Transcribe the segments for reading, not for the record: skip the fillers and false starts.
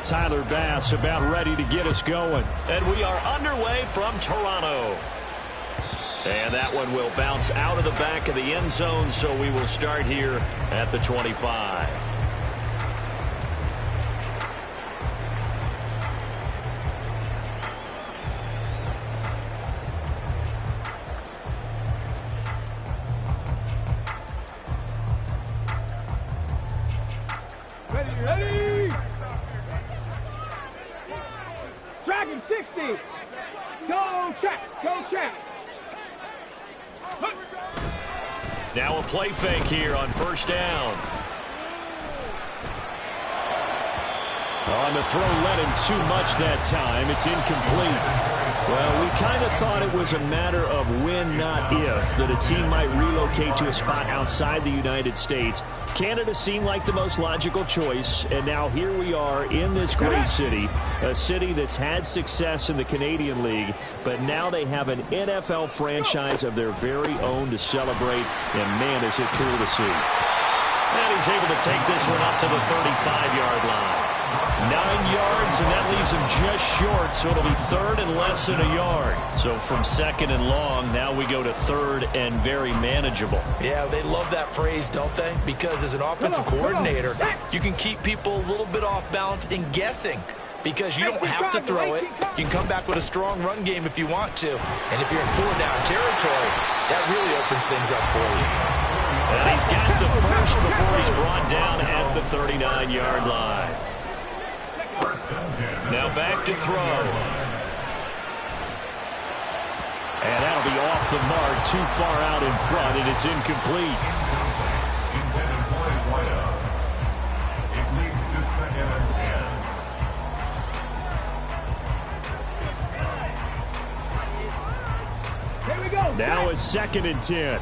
Tyler Bass about ready to get us going. And we are underway from Toronto. And that one will bounce out of the back of the end zone, so we will start here at the 25. Ready! Dragon 60! Go check! Go check! Now a play fake here on first down. On the throw, led him too much that time. It's incomplete. Well, we kind of thought it was a matter of when, not if, that a team might relocate to a spot outside the United States. Canada seemed like the most logical choice, and now here we are in this great city, a city that's had success in the Canadian League, but now they have an NFL franchise of their very own to celebrate, and man, is it cool to see. And he's able to take this one up to the 35-yard line. 9 yards, and that leaves him just short, so it'll be third and less than a yard. So from second and long, now we go to third and very manageable. Yeah, they love that phrase, don't they? Because as an offensive coordinator, you can keep people a little bit off balance and guessing. Because you don't have to throw it. You can come back with a strong run game if you want to. And if you're in four-down territory, that really opens things up for you. And he's got the first before he's brought down at the 39-yard line. Now back to throw. And that'll be off the mark, too far out in front, and it's incomplete. It leads to second and 10. Here we go! Now it's 2nd and 10.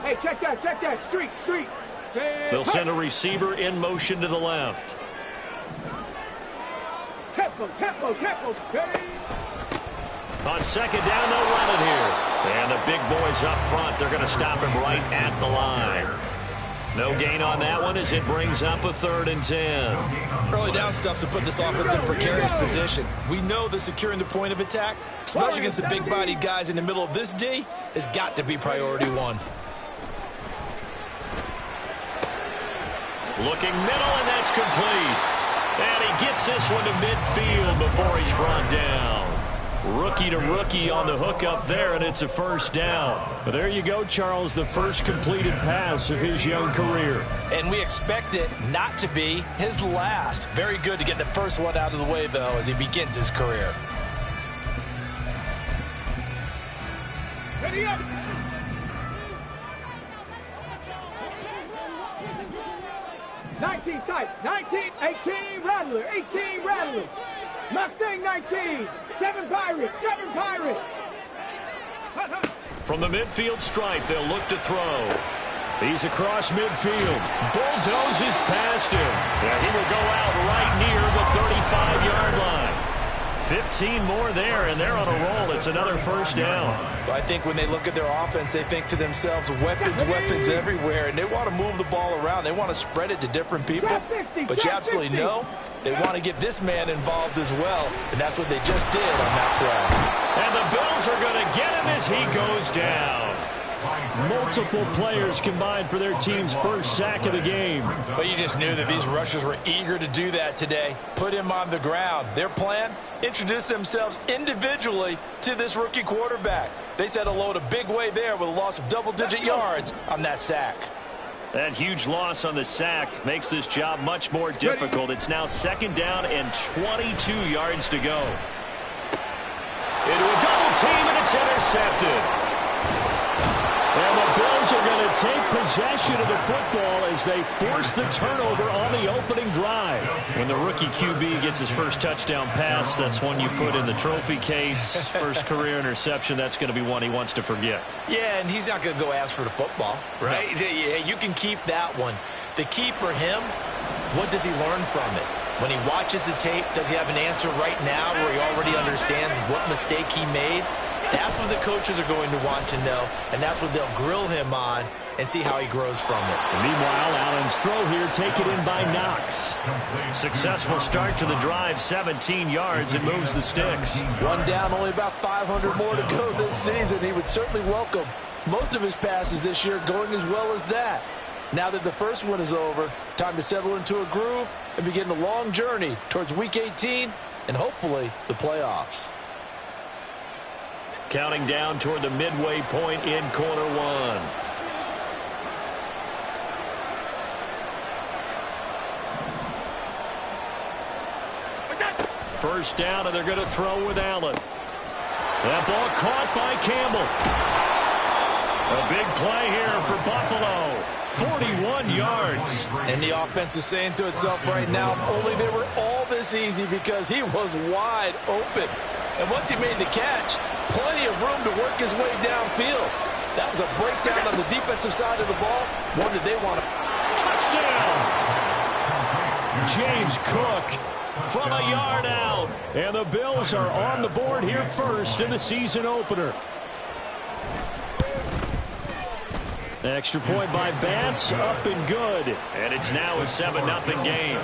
Hey, check that! Street! They'll send a receiver in motion to the left. Tempo! Ready? On second down, they'll run it here. And the big boys up front, they're going to stop him right at the line. No gain on that one as it brings up a 3rd and 10. Early down stuff to put this offense in a precarious position. We know that securing the point of attack, especially against the big-bodied guys in the middle of this D, has got to be priority one. Looking middle, and that's complete. And he gets this one to midfield before he's brought down. Rookie to rookie on the hook up there, and it's a first down. Well, there you go, Charles, the first completed pass of his young career. And we expect it not to be his last. Very good to get the first one out of the way, though, as he begins his career. Ready up! Tight, 19, 18, Rattler, 18, Rattler. Mustang 19, 7 Pirates. From the midfield stripe, they'll look to throw. He's across midfield. Bulldozes past him. And he will go out right near the 35-yard line. 15 more there, and they're on a roll. It's another first down. Well, I think when they look at their offense, they think to themselves, weapons everywhere, and they want to move the ball around. They want to spread it to different people. But you absolutely know they want to get this man involved as well, and that's what they just did on that play. And the Bills are going to get him as he goes down. Multiple players combined for their team's first sack of the game. But you just knew that these rushers were eager to do that today. Put him on the ground. Their plan, introduce themselves individually to this rookie quarterback. They said hello to Big Way there with a loss of double-digit yards on that sack. That huge loss on the sack makes this job much more difficult. It's now 2nd down and 22 yards to go. Into a double team, and it's intercepted. And the Bills are going to take possession of the football as they force the turnover on the opening drive. When the rookie QB gets his first touchdown pass, that's one you put in the trophy case. First career interception, that's going to be one he wants to forget. Yeah, and he's not going to go ask for the football, right? No. Yeah, you can keep that one. The key for him, what does he learn from it? When he watches the tape, does he have an answer right now where he already understands what mistake he made? That's what the coaches are going to want to know, and that's what they'll grill him on and see how he grows from it. And meanwhile, Allen's throw here taken in by Knox. Successful start to the drive, 17 yards, and moves the sticks. One down, only about 500 more to go this season. He would certainly welcome most of his passes this year going as well as that. Now that the first one is over, time to settle into a groove and begin the long journey towards Week 18 and hopefully the playoffs. Counting down toward the midway point in quarter one. First down, and they're going to throw with Allen. That ball caught by Campbell. A big play here for Buffalo. 41 yards. And the offense is saying to itself right now, only they were all this easy because he was wide open. And once he made the catch, plenty of room to work his way downfield. That was a breakdown on the defensive side of the ball. One that they want to... Touchdown! James Cook from a yard out. And the Bills are on the board here first in the season opener. Extra point by Bass, up and good. And it's now a 7-0 game.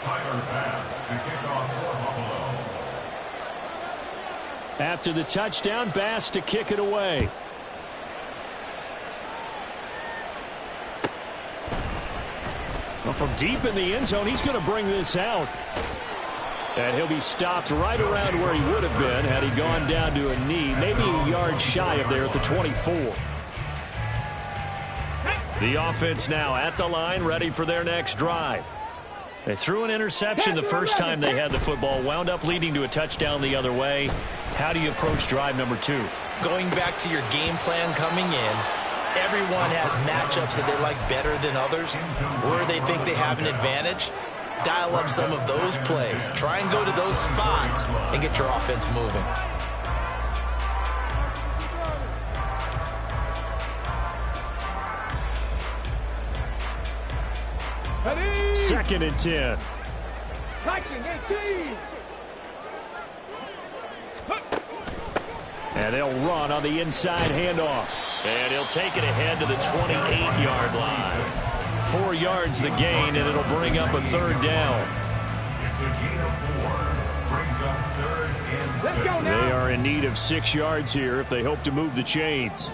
Tyler Bass to kick off for Buffalo. After the touchdown, Bass to kick it away. Well, from deep in the end zone, he's going to bring this out. And he'll be stopped right around where he would have been had he gone down to a knee, maybe a yard shy of there at the 24. The offense now at the line, ready for their next drive. They threw an interception the first time they had the football, wound up leading to a touchdown the other way. How do you approach drive number 2? Going back to your game plan coming in, everyone has matchups that they like better than others, where they think they have an advantage. Dial up some of those plays. Try and go to those spots and get your offense moving. Second and 10. Viking 18. And they'll run on the inside handoff. And he'll take it ahead to the 28-yard line. 4 yards the gain, and it'll bring up a third down. It's a gain of 4. Brings up 3rd and 6. Let's go now. They are in need of 6 yards here if they hope to move the chains.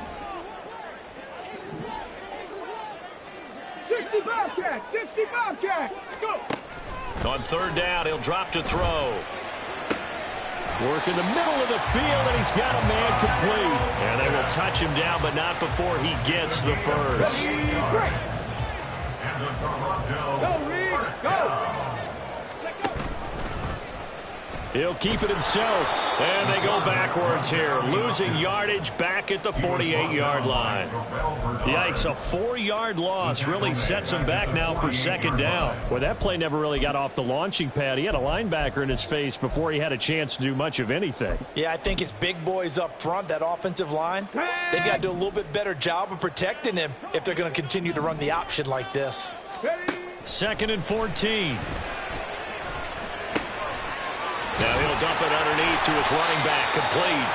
65 catch. 65 catch. Go. On third down, he'll drop to throw. Work in the middle of the field, and he's got a man complete. And they will touch him down, but not before he gets the first. Ready, break. And the Toronto Go, Reed. Go. Let go. He'll keep it himself. And they go backwards here, losing yardage back at the 48-yard line. Yikes, a 4-yard loss really sets him back now for second down. Well, that play never really got off the launching pad. He had a linebacker in his face before he had a chance to do much of anything. Yeah, I think it's big boys up front, that offensive line. They've got to do a little bit better job of protecting him if they're going to continue to run the option like this. Ready. Second and 14. Now he'll dump it underneath to his running back, complete.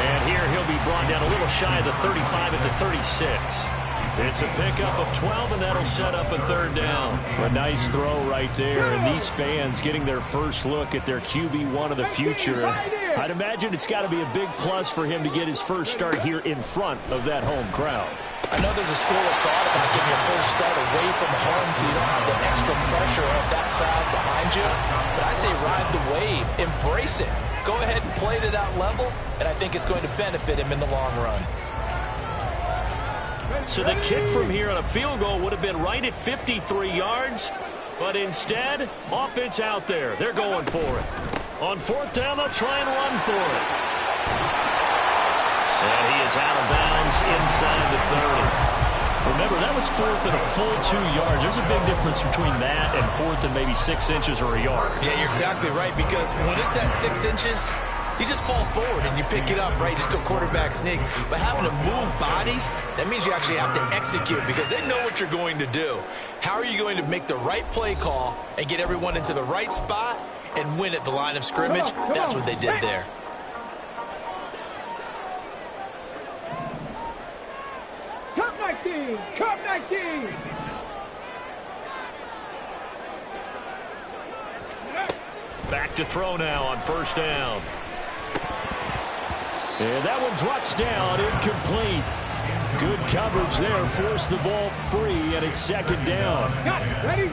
And here he'll be brought down a little shy of the 35 at the 36. It's a pickup of 12, and that'll set up a third down. A nice throw right there, and these fans getting their first look at their QB1 of the future. I'd imagine it's got to be a big plus for him to get his first start here in front of that home crowd. I know there's a school of thought about getting your first start away from home so you don't have the extra pressure of that crowd behind you. But I say ride the wave. Embrace it. Go ahead and play to that level, and I think it's going to benefit him in the long run. So the kick from here on a field goal would have been right at 53 yards. But instead, offense out there. They're going for it. On fourth down, they'll try and run for it. And he is out of bounds inside the 30. Remember, that was fourth and a full 2 yards. There's a big difference between that and fourth and maybe 6 inches or a yard. Yeah, you're exactly right, because when it's at 6 inches, You just fall forward and you pick it up, right? Just go quarterback sneak. But having to move bodies, that means you actually have to execute because they know what you're going to do. How are you going to make the right play call and get everyone into the right spot and win at the line of scrimmage? That's what they did there. Cup 19! Cup 19! Back to throw now on first down. And that one drops down, incomplete. Good coverage there, forced the ball free, and it's second down. Got it. Ready?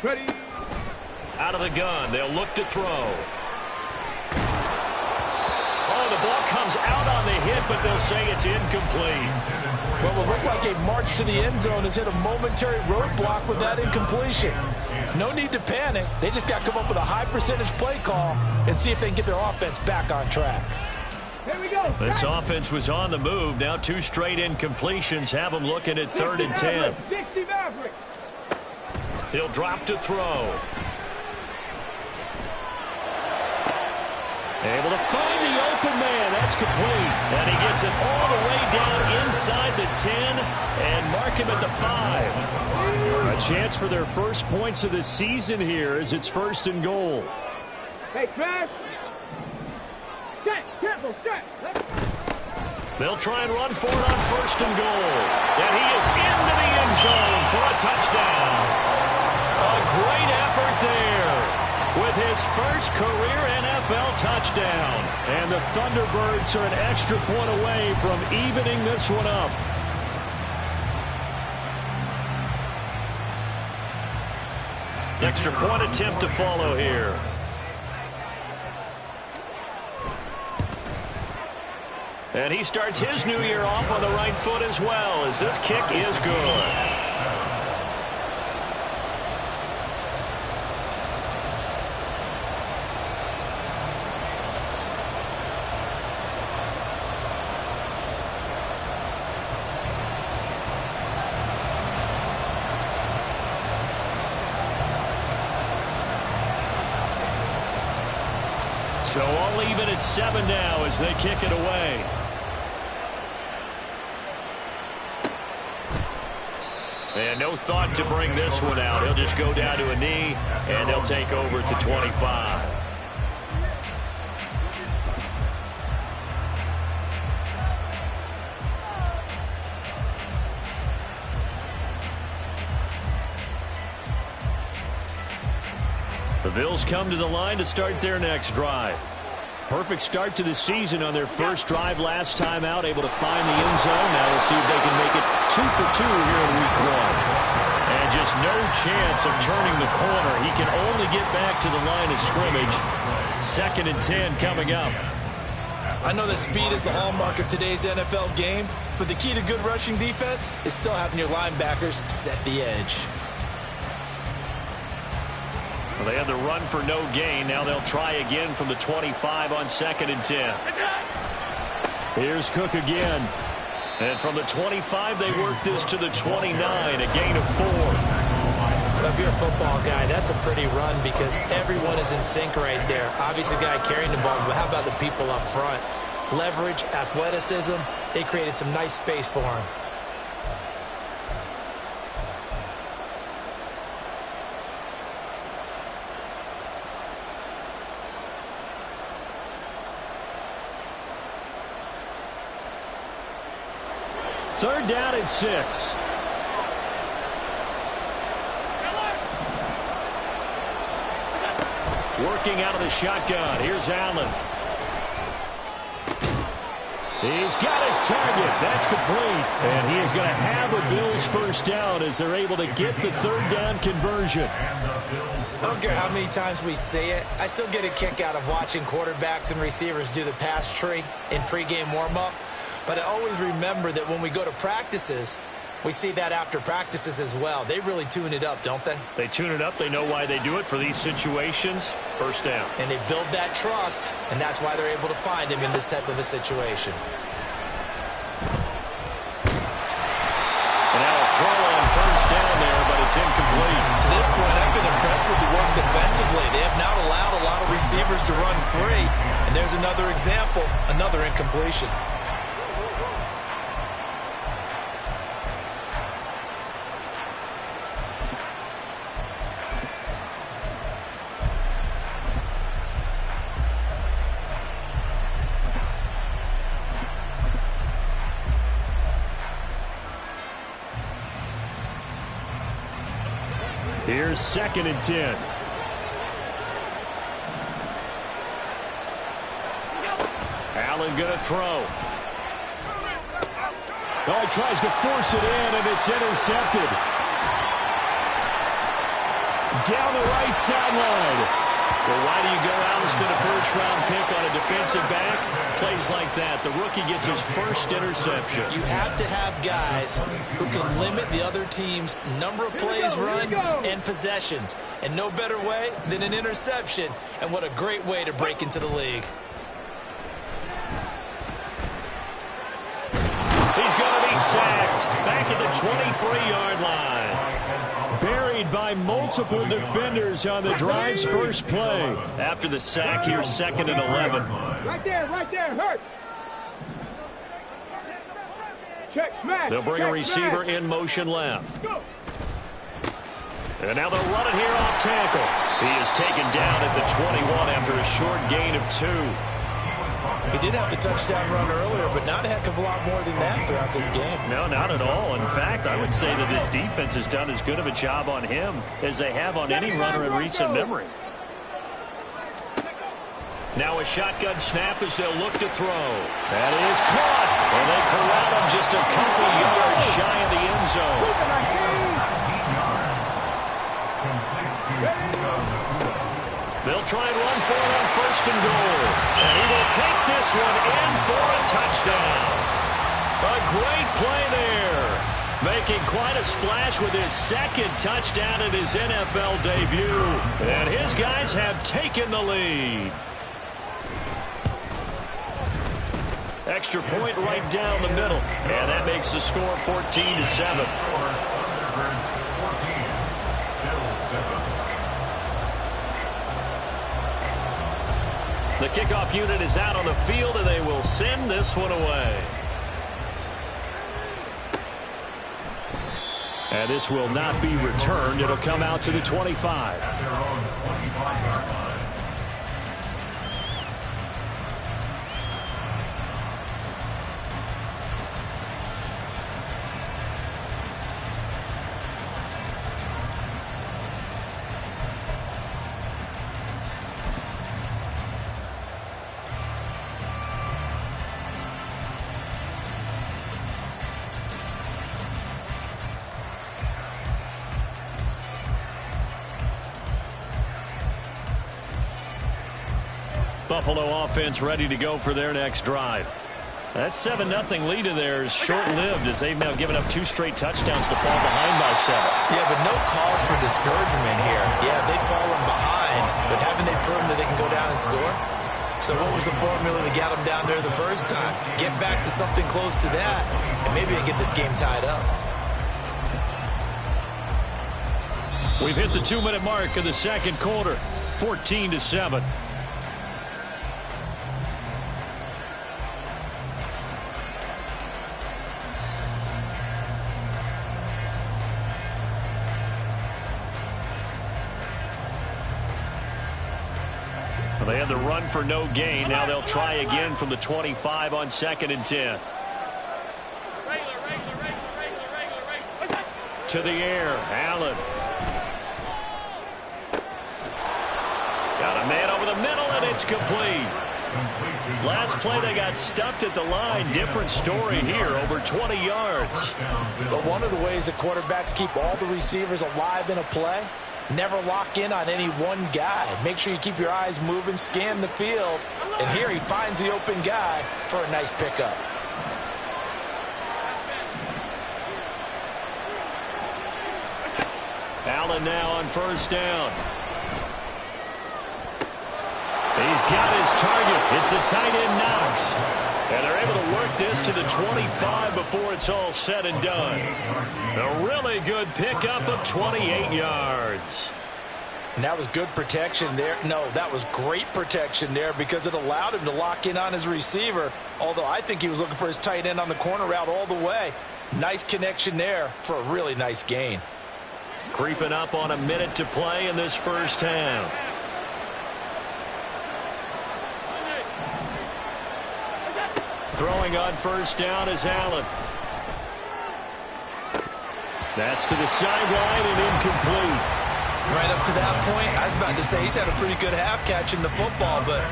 Ready? Out of the gun, they'll look to throw. Oh, the ball comes out on the hit, but they'll say it's incomplete. Well, it will look like a march to the end zone has hit a momentary roadblock with that incompletion. No need to panic. They just got to come up with a high percentage play call and see if they can get their offense back on track. Here we go. This offense was on the move. Now 2 straight incompletions have them looking at 3rd and 10. 60 Maverick. He'll drop to throw. Able to find the open man. That's complete. And he gets it all the way down inside the 10 and mark him at the 5. A chance for their first points of the season here as it's 1st and goal. Hey, Crash. Set. Careful. Set. They'll try and run for it on 1st and goal. And he is into the end zone for a touchdown. A great effort there with his first career NFL touchdown. And the Thunderbirds are an extra point away from evening this one up. Extra point attempt to follow here. And he starts his new year off on the right foot as well, as this kick is good. So all even at 7 now as they kick it away. And no thought to bring this one out. He'll just go down to a knee, and they'll take over at the 25. The Bills come to the line to start their next drive. Perfect start to the season on their first drive last time out, able to find the end zone. Now we'll see if they can make it 2 for 2 here in week 1. And just no chance of turning the corner. He can only get back to the line of scrimmage. 2nd and 10 coming up. I know that speed is the hallmark of today's NFL game, but the key to good rushing defense is still having your linebackers set the edge. Well, they had the run for no gain. Now they'll try again from the 25 on 2nd and 10. Here's Cook again. And from the 25, they work this to the 29, a gain of 4. Well, if you're a football guy, that's a pretty run because everyone is in sync right there. Obviously, the guy carrying the ball, but how about the people up front? Leverage, athleticism, they created some nice space for him. Third down and 6. Working out of the shotgun. Here's Allen. He's got his target. That's complete. And he is going to have a Bills first down as they're able to get the third down conversion. I don't care how many times we say it. I still get a kick out of watching quarterbacks and receivers do the pass tree in pregame warm-up. But I always remember that when we go to practices, we see that after practices as well. They really tune it up, don't they? They tune it up. They know why they do it for these situations. First down. And they build that trust, and that's why they're able to find him in this type of a situation. And now a throw on first down there, but it's incomplete. to run free. And there's another example, another incompletion. Here's 2nd and 10. Allen going to throw. Oh, he tries to force it in, and it's intercepted. Down the right sideline. Well, why do you go out and spend a first-round pick on a defensive back? Plays like that. The rookie gets his first interception. You have to have guys who can limit the other team's number of plays run and possessions. And no better way than an interception. And what a great way to break into the league. He's going to be sacked back at the 23-yard line. Buried by multiple defenders on the drive's first play. After the sack, here's 2nd and 11. Right there, hurt. Check, smash. They'll bring a receiver in motion left. Go. And now they'll run it here off tackle. He is taken down at the 21 after a short gain of 2. He did have the touchdown run earlier, but not a heck of a lot more than that throughout this game. No, not at all. In fact, I would say that this defense has done as good of a job on him as they have on any runner in recent memory. Now a shotgun snap as they'll look to throw. That is caught. And they corral him just a couple yards shy of the end zone. They'll try and run for it on 1st and goal. And he will take this one in for a touchdown. A great play there. Making quite a splash with his 2nd touchdown in his NFL debut. And his guys have taken the lead. Extra point right down the middle. And that makes the score 14-7. The kickoff unit is out on the field, and they will send this one away. And this will not be returned. It'll come out to the 25. At their own 25-yard line. Buffalo offense ready to go for their next drive. That 7-0 lead of theirs short-lived as they've now given up 2 straight touchdowns to fall behind by 7. Yeah, but no cause for discouragement here. Yeah, they've fallen behind, but haven't they proven that they can go down and score? So what was the formula that got them down there the first time? Get back to something close to that, and maybe they get this game tied up. We've hit the 2-minute mark of the 2nd quarter, 14-7. They had the run for no gain. Now they'll try again from the 25 on 2nd and 10. To the air, Allen. Got a man over the middle, and it's complete. Last play, they got stuffed at the line. Different story here, over 20 yards. But one of the ways that quarterbacks keep all the receivers alive in a play, never lock in on any one guy. Make sure you keep your eyes moving, scan the field. And here he finds the open guy for a nice pickup. Allen now on 1st down. He's got his target. It's the tight end Knox. And they're able to work this to the 25 before it's all said and done. A really good pickup of 28 yards. And that was good protection there. No, that was great protection there because it allowed him to lock in on his receiver, although I think he was looking for his tight end on the corner route all the way. Nice connection there for a really nice gain. Creeping up on a minute to play in this first half. Throwing on first down is Allen. That's to the sideline and incomplete. Right up to that point, I was about to say he's had a pretty good half catching the football, but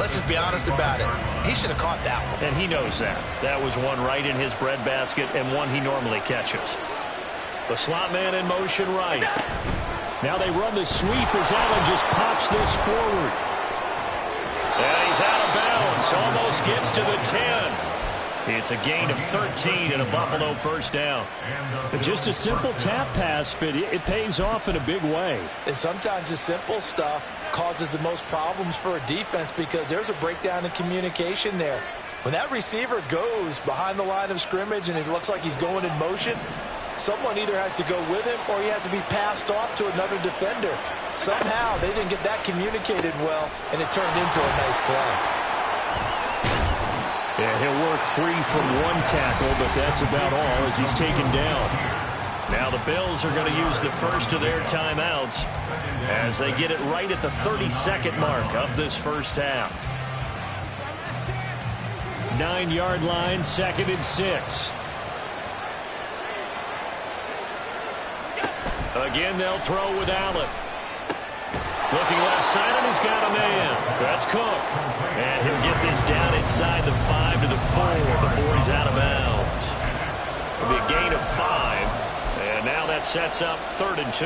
let's just be honest about it. He should have caught that one. And he knows that. That was one right in his breadbasket and one he normally catches. The slot man in motion right. Now they run the sweep as Allen just pops this forward. And he's out of bounds. Almost gets to the 10. It's a gain of 13 and a Buffalo first down. Just a simple tap pass, but it pays off in a big way. And sometimes the simple stuff causes the most problems for a defense because there's a breakdown in communication there. When that receiver goes behind the line of scrimmage and it looks like he's going in motion, someone either has to go with him or he has to be passed off to another defender. Somehow they didn't get that communicated well, and it turned into a nice play. Yeah, he'll work free from one tackle, but that's about all as he's taken down. Now the Bills are going to use the first of their timeouts as they get it right at the 32nd mark of this first half. 9-yard line, 2nd and 6. Again, they'll throw with Allen. Looking left side, and he's got a man. That's Cook. And he'll get this down inside the 5 to the 4 before he's out of bounds. It'll be a gain of 5. And now that sets up 3rd and 2.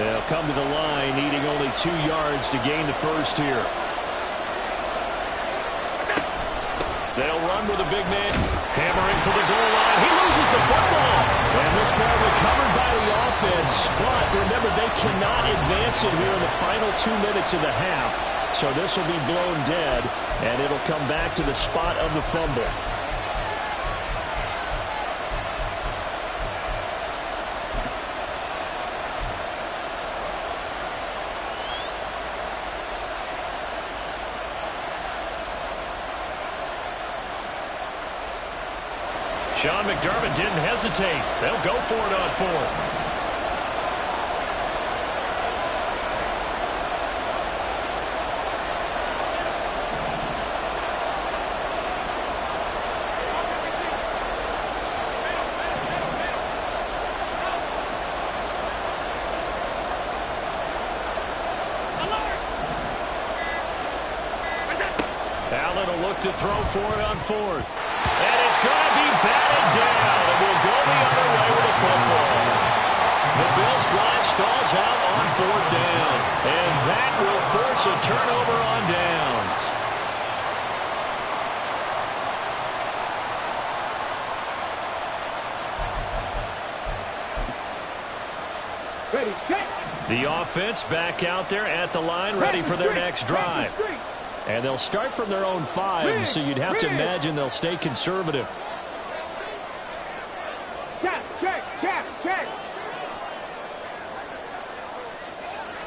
They'll come to the line, needing only 2 yards to gain the first here. They'll run with a big man. Hammering for the goal line. He loses the football. And this ball recovered by the offense. But remember, they cannot advance it here in the final 2 minutes of the half. So this will be blown dead, and it'll come back to the spot of the fumble. Sean McDermott didn't hesitate. They'll go for it on 4th. Allen will look to throw for it on 4th. And it's going to be batted down, and we'll go the other way with the football. The Bills drive stalls out on 4th down, and that will force a turnover on downs. Ready, set. The offense back out there at the line, ready for their next drive. And they'll start from their own 5, so you'd have to imagine they'll stay conservative. Check, check, check, check.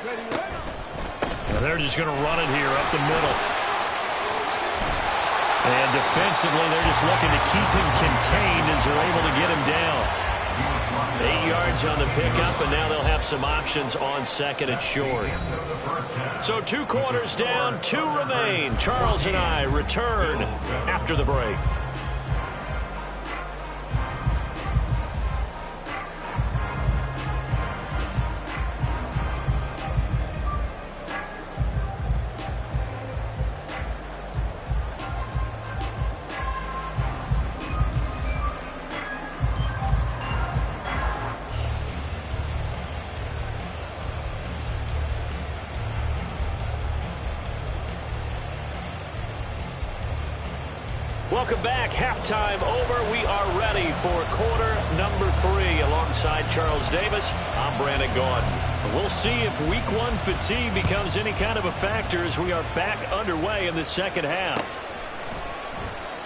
Ready, ready. Well, they're just going to run it here up the middle. And defensively, they're just looking to keep him contained as they're able to get him down. 8 yards on the pickup, and now they'll have some options on 2nd and short. So 2 quarters down, 2 remain. Charles and I return after the break. Welcome back. Halftime over. We are ready for quarter number 3. Alongside Charles Davis, I'm Brandon Gaudin. We'll see if week 1 fatigue becomes any kind of a factor as we are back underway in the second half.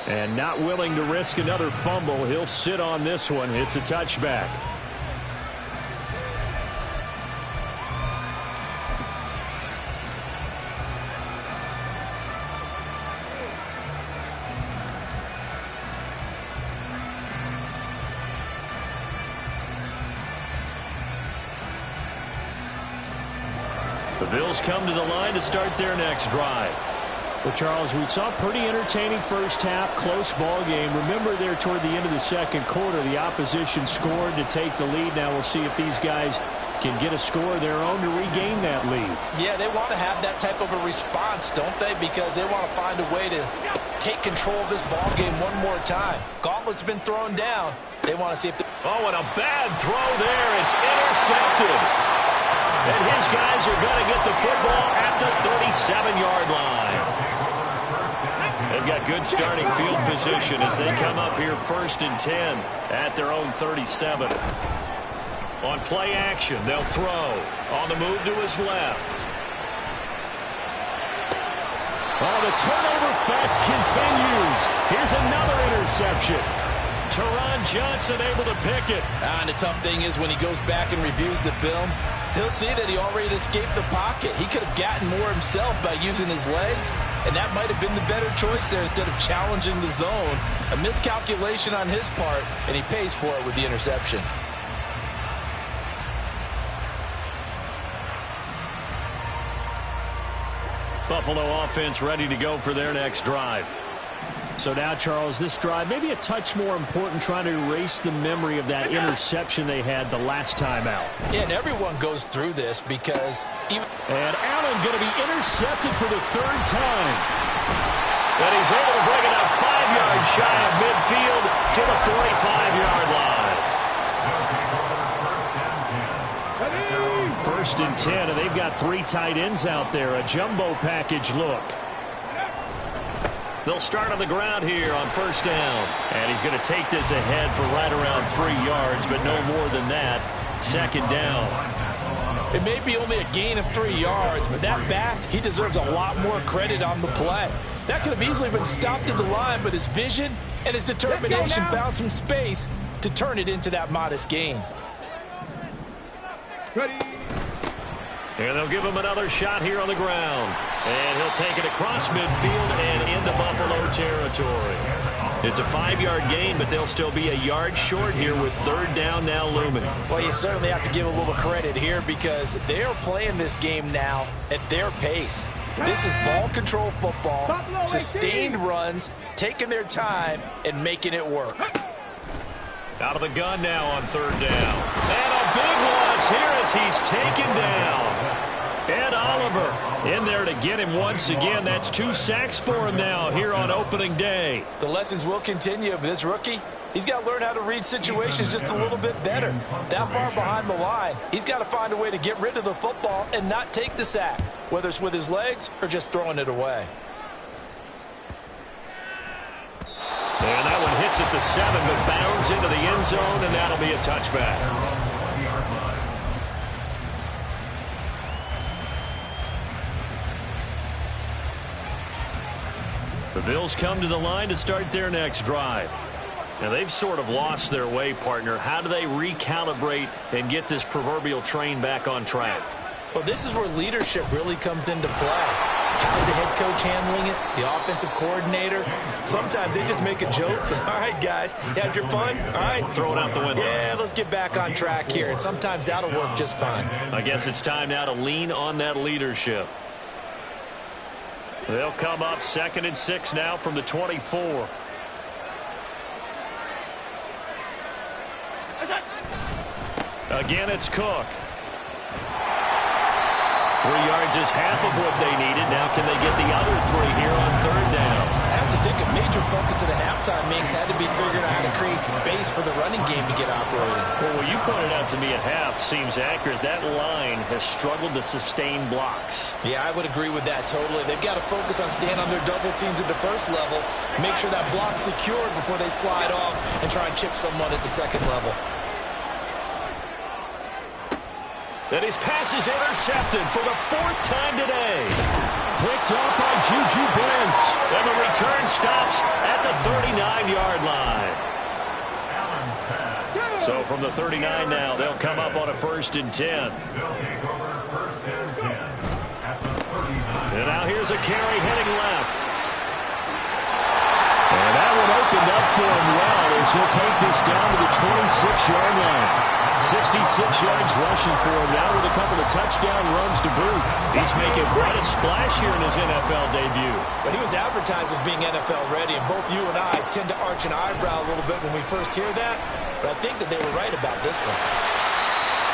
And not willing to risk another fumble, he'll sit on this one. It's a touchback. The Bills come to the line to start their next drive. Well, Charles, we saw a pretty entertaining first half, close ball game. Remember there toward the end of the second quarter, the opposition scored to take the lead. Now we'll see if these guys can get a score of their own to regain that lead. Yeah, they want to have that type of a response, don't they? Because they want to find a way to take control of this ball game one more time. Gauntlet's been thrown down. They want to see if they... Oh, and a bad throw there. It's intercepted. And his guys are going to get the football at the 37-yard line. They've got good starting field position as they come up here 1st and 10 at their own 37. On play action, they'll throw. On the move to his left. Oh, the turnover fest continues. Here's another interception. Teron Johnson able to pick it. And the tough thing is when he goes back and reviews the film, he'll see that he already escaped the pocket. He could have gotten more himself by using his legs, and that might have been the better choice there instead of challenging the zone. A miscalculation on his part, and he pays for it with the interception. Buffalo offense ready to go for their next drive. So now, Charles, this drive maybe a touch more important, trying to erase the memory of that interception they had the last time out. Yeah, and everyone goes through this because even... And Allen going to be intercepted for the 3rd time. And he's able to bring it up 5 yards shy of midfield to the 45-yard line. 1st and 10, and they've got 3 tight ends out there. A jumbo package look. They'll start on the ground here on 1st down. And he's going to take this ahead for right around 3 yards, but no more than that. 2nd down. It may be only a gain of 3 yards, but that back, he deserves a lot more credit on the play. That could have easily been stopped at the line, but his vision and his determination found some space to turn it into that modest gain. And they'll give him another shot here on the ground. And he'll take it across midfield and into Buffalo territory. It's a 5-yard gain, but they'll still be a yard short here with 3rd down now looming. Well, you certainly have to give a little credit here because they are playing this game now at their pace. This is ball control football, sustained runs, taking their time and making it work. Out of the gun now on 3rd down. And a big loss here as he's taken down. Ed Oliver in there to get him once again. That's 2 sacks for him now here on opening day. The lessons will continue, but this rookie, he's got to learn how to read situations just a little bit better. That far behind the line, he's got to find a way to get rid of the football and not take the sack, whether it's with his legs or just throwing it away. And that one hits at the 7, but bounds into the end zone, and that'll be a touchback. The Bills come to the line to start their next drive. Now, they've sort of lost their way, partner. How do they recalibrate and get this proverbial train back on track? Well, this is where leadership really comes into play. How's the head coach handling it? The offensive coordinator? Sometimes they just make a joke. All right, guys, you had your fun? All right. Throw it out the window. Yeah, let's get back on track here. And sometimes that'll work just fine. I guess it's time now to lean on that leadership. They'll come up 2nd and 6 now from the 24. Again, it's Cook. 3 yards is half of what they needed. Now can they get the other 3 here on 3rd down? I have to think a major focus of the halftime mix had to be figuring out how to create space for the running game to get operating. Well, what you pointed out to me at half seems accurate. That line has struggled to sustain blocks. Yeah, I would agree with that totally. They've got to focus on staying on their double teams at the 1st level, make sure that block's secured before they slide off and try and chip someone at the 2nd level. And his pass is intercepted for the 4th time today. Picked up by Juju Brents. And the return stops at the 39-yard line. So from the 39 now, they'll come up on a 1st and 10. And now here's a carry heading left. And that one opened up for him well as he'll take this down to the 26-yard line. 66 yards rushing for him now with a couple of touchdown runs to boot. He's making quite a splash here in his NFL debut. Well, he was advertised as being NFL ready, and both you and I tend to arch an eyebrow a little bit when we first hear that, but I think that they were right about this one.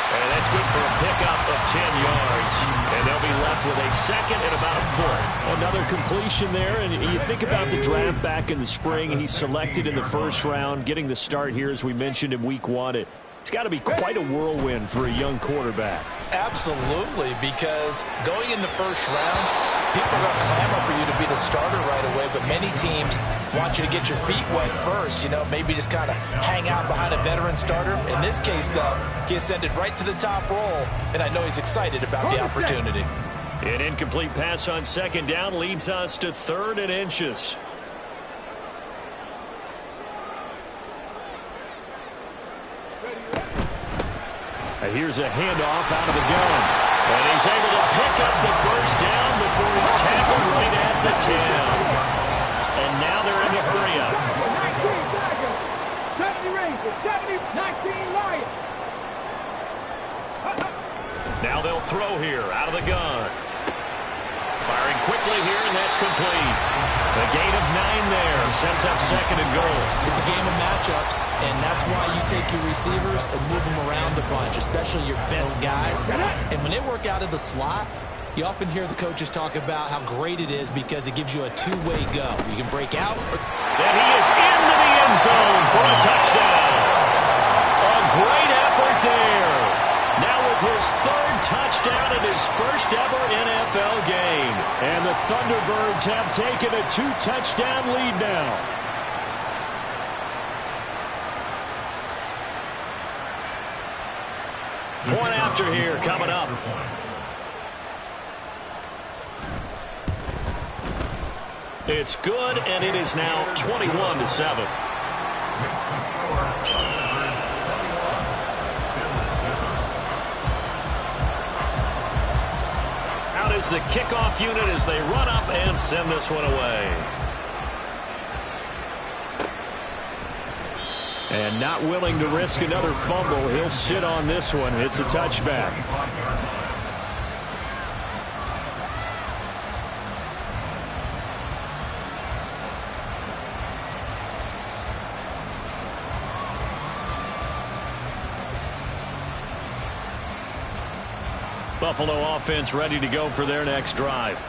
And that's good for a pickup of 10 yards. And they'll be left with a second and about a foot. Another completion there, and you think about the draft back in the spring. He's selected in the first round, getting the start here, as we mentioned, in week 1. It's got to be quite a whirlwind for a young quarterback. Absolutely, because going in the first round, people are going to clamor for you to be the starter right away, but many teams want you to get your feet wet first, maybe just kind of hang out behind a veteran starter. In this case, though, he ascended right to the top role, and I know he's excited about the opportunity. An incomplete pass on second down leads us to 3rd and inches. Here's a handoff out of the gun. And he's able to pick up the first down before he's tackled right at the 10. And now they're in the hurry up. 19 Rangers, 19 Lions. Now they'll throw here out of the gun. Firing quickly here, and that's complete. A gain of 9 there. Sets up 2nd and goal. It's a game of matchups, and that's why you take your receivers and move them around a bunch, especially your best guys. And when they work out of the slot, you often hear the coaches talk about how great it is because it gives you a two-way go. You can break out. And he is into the end zone for a touchdown. A great effort there. Now with his 3rd touchdown in his first ever NFL game. And the Thunderbirds have taken a 2-touchdown lead now. Point after here coming up. It's good, and it is now 21-7. Out is the kickoff unit as they run up and send this one away. And not willing to risk another fumble. He'll sit on this one. It's a touchback. Buffalo offense ready to go for their next drive.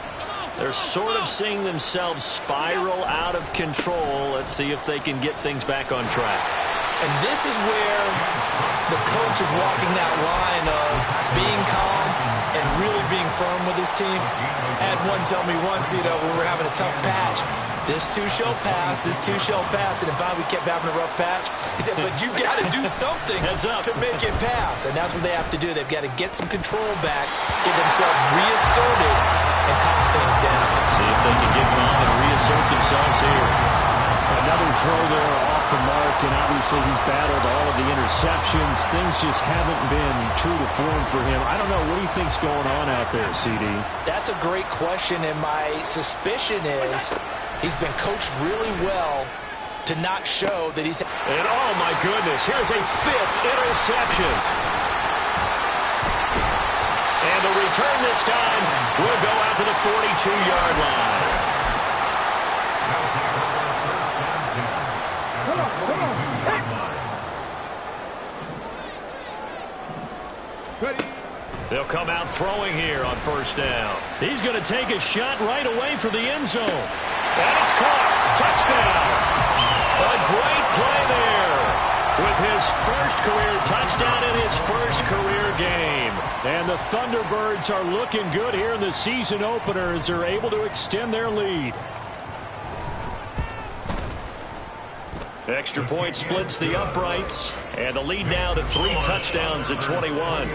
They're sort of seeing themselves spiral out of control. Let's see if they can get things back on track. And this is where the coach is walking that line of being calm and really being firm with his team. I had one tell me once, when we were having a tough patch, this too shall pass, this too shall pass. And finally we kept having a rough patch. He said, but you got to do something to make it pass. And that's what they have to do. They've got to get some control back, get themselves reasserted, and calm things down. See if they can get calm and reassert themselves here. Another throw there off the mark, and obviously he's battled all of the interceptions. Things just haven't been true to form for him. I don't know. What do you think's going on out there, CD? That's a great question, and my suspicion is he's been coached really well to not show that he's... And oh my goodness, here's a 5th interception. And the return this time will go out to the 42-yard line. They'll come out throwing here on first down. He's going to take a shot right away for the end zone. And it's caught. Touchdown. A great play there with his first career touchdown in his first career game. And the Thunderbirds are looking good here in the season opener as they're able to extend their lead. Extra point splits the uprights. And the lead now to 3 touchdowns at 21.